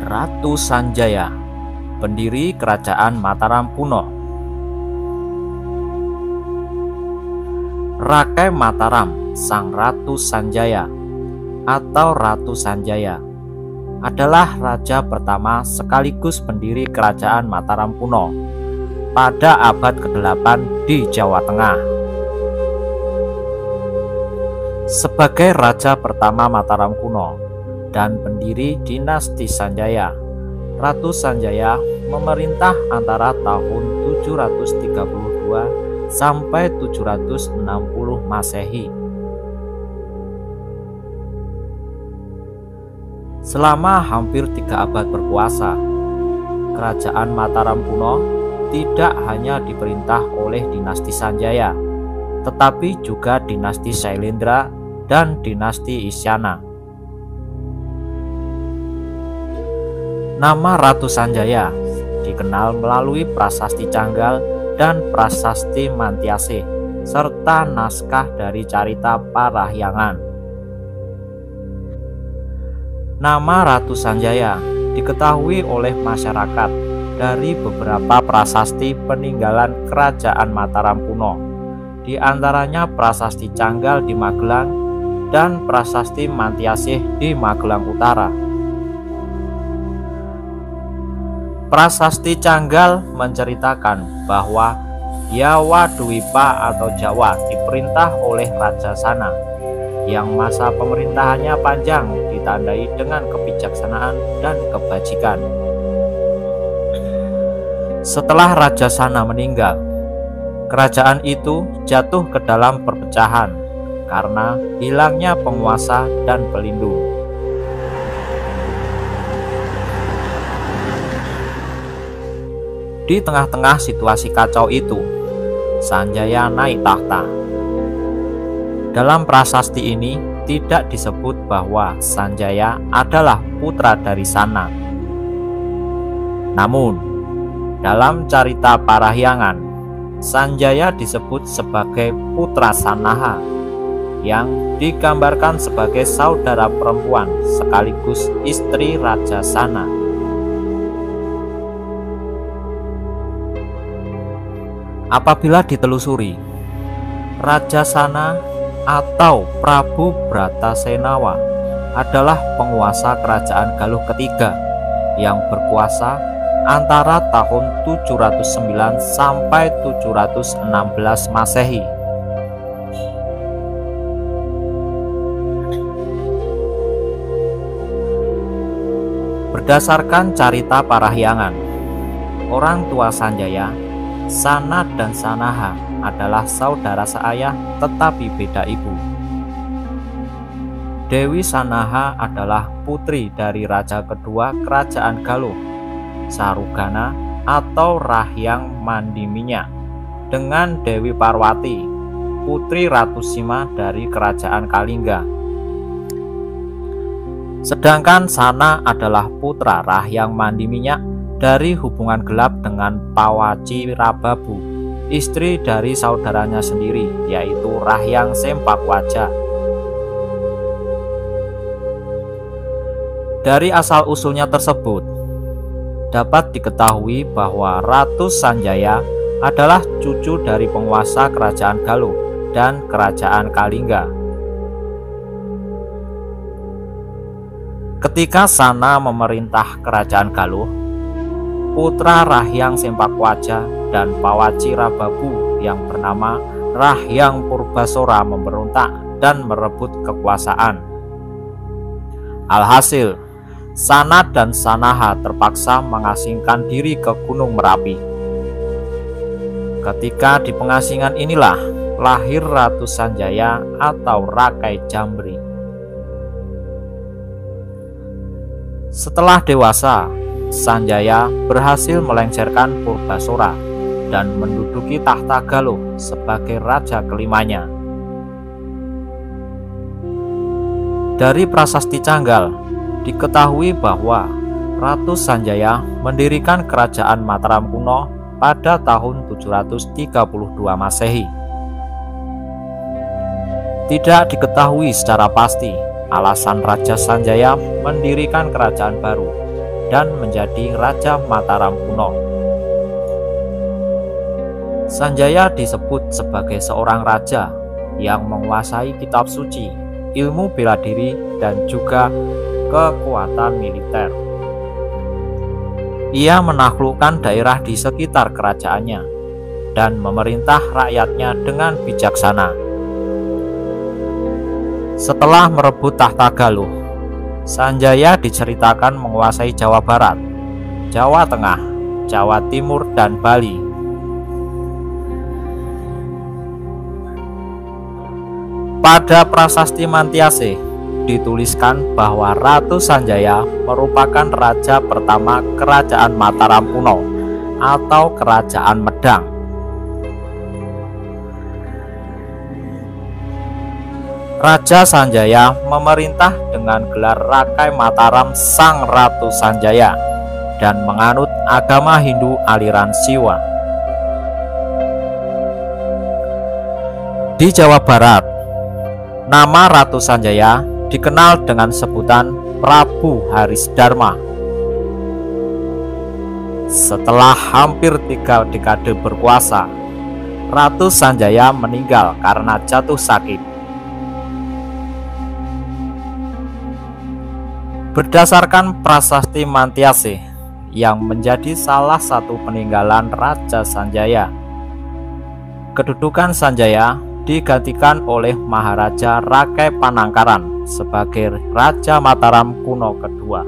Ratu Sanjaya, pendiri Kerajaan Mataram kuno. Rakai Mataram, Sang Ratu Sanjaya atau Ratu Sanjaya adalah raja pertama sekaligus pendiri Kerajaan Mataram kuno pada abad ke-8 di Jawa Tengah. Sebagai raja pertama Mataram kuno dan pendiri dinasti Sanjaya, Ratu Sanjaya memerintah antara tahun 732 sampai 760 Masehi. Selama hampir 3 abad berkuasa, Kerajaan Mataram kuno tidak hanya diperintah oleh dinasti Sanjaya, tetapi juga dinasti Sailendra dan dinasti Isyana. Nama Ratu Sanjaya dikenal melalui prasasti Canggal dan prasasti Mantyase, serta naskah dari Carita Parahyangan. Nama Ratu Sanjaya diketahui oleh masyarakat dari beberapa prasasti peninggalan Kerajaan Mataram kuno, di antaranya prasasti Canggal di Magelang dan prasasti Mantyase di Magelang Utara. Prasasti Canggal menceritakan bahwa Yawadwipa atau Jawa diperintah oleh Raja Sana yang masa pemerintahannya panjang ditandai dengan kebijaksanaan dan kebajikan. Setelah Raja Sana meninggal, kerajaan itu jatuh ke dalam perpecahan karena hilangnya penguasa dan pelindung. Di tengah-tengah situasi kacau itu, Sanjaya naik tahta. Dalam prasasti ini tidak disebut bahwa Sanjaya adalah putra dari Sana. Namun, dalam Carita Parahyangan, Sanjaya disebut sebagai putra Sanaha, yang digambarkan sebagai saudara perempuan sekaligus istri Raja Sana. Apabila ditelusuri, Raja Sana atau Prabu Bratasenawa adalah penguasa kerajaan Galuh ketiga yang berkuasa antara tahun 709 sampai 716 Masehi. Berdasarkan Carita Parahyangan, orang tua Sanjaya, Sana dan Sanaha adalah saudara seayah tetapi beda ibu. Dewi Sanaha adalah putri dari raja kedua Kerajaan Galuh, Sarugana atau Rahyang Mandiminya, dengan Dewi Parwati, putri Ratu Sima dari Kerajaan Kalingga. Sedangkan Sana adalah putra Rahyang Mandiminya dari hubungan gelap dengan Pawaci Rababu, istri dari saudaranya sendiri, yaitu Rahyang Sempakwaja. Dari asal-usulnya tersebut, dapat diketahui bahwa Ratu Sanjaya adalah cucu dari penguasa Kerajaan Galuh dan Kerajaan Kalingga. Ketika Sana memerintah Kerajaan Galuh, putra Rahyang Sempakwaja dan Pawaci Rababu yang bernama Rahyang Purbasora memberontak dan merebut kekuasaan. Alhasil, Sana dan Sanaha terpaksa mengasingkan diri ke Gunung Merapi. Ketika di pengasingan inilah lahir Ratu Sanjaya atau Rakai Jambri. Setelah dewasa, Sanjaya berhasil melengsarkan Purbasora dan menduduki tahta Galuh sebagai raja kelimanya. Dari prasasti Canggal diketahui bahwa Ratu Sanjaya mendirikan Kerajaan Mataram kuno pada tahun 732 Masehi. Tidak diketahui secara pasti alasan Raja Sanjaya mendirikan kerajaan baru dan menjadi Raja Mataram kuno. Sanjaya disebut sebagai seorang raja yang menguasai kitab suci, ilmu bela diri, dan juga kekuatan militer. Ia menaklukkan daerah di sekitar kerajaannya dan memerintah rakyatnya dengan bijaksana. Setelah merebut tahta Galuh, Sanjaya diceritakan menguasai Jawa Barat, Jawa Tengah, Jawa Timur, dan Bali. Pada prasasti Mantyase dituliskan bahwa Ratu Sanjaya merupakan raja pertama Kerajaan Mataram kuno atau Kerajaan Medang. Raja Sanjaya memerintah dengan gelar Rakai Mataram Sang Ratu Sanjaya dan menganut agama Hindu aliran Siwa. Di Jawa Barat, nama Ratu Sanjaya dikenal dengan sebutan Prabu Haris Dharma. Setelah hampir 3 dekade berkuasa, Ratu Sanjaya meninggal karena jatuh sakit. Berdasarkan prasasti Mantyase yang menjadi salah satu peninggalan Raja Sanjaya, kedudukan Sanjaya digantikan oleh Maharaja Rakai Panangkaran sebagai Raja Mataram kuno kedua.